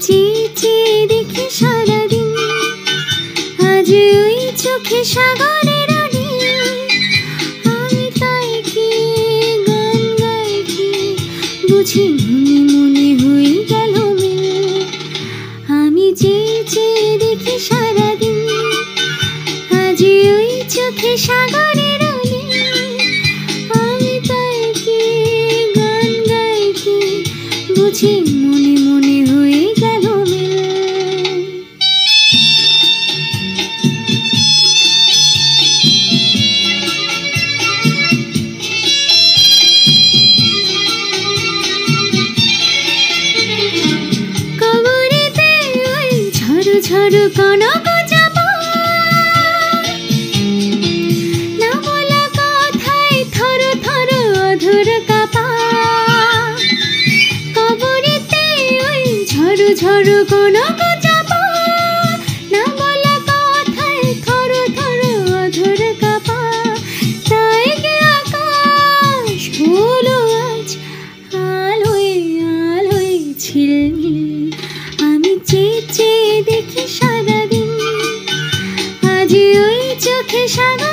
চেয়ে চেয়ে দেখি সারাদিন, আজ ওই চোখে সাগরের নীল। আমি তাই কি গান গাই কি বুঝি মনে মনে হয়ে গেল মিল। আমি চেয়ে চেয়ে দেখি সারাদিন, আজ ওই চোখে সাগরের নীল। আমি তাই কি গান গাই কি বুঝি মনে মনে হয়ে গেল মিল। কবরেতে ওই ঝড় ঝড় কনক চাপা, না বলা কথায় থর থর অধর কাঁপা। কবরেতে ওই ঝড় ঝড় কনক চাপা, না বলা কথায় থর থর অধর কাঁপা। তাই কি আকাশ হলো আজ আলোয় আলোয় ঝিলমিল। আমি চেয়ে চেয়ে দেখি সারাদিন, আজ ওই চোখে সাগর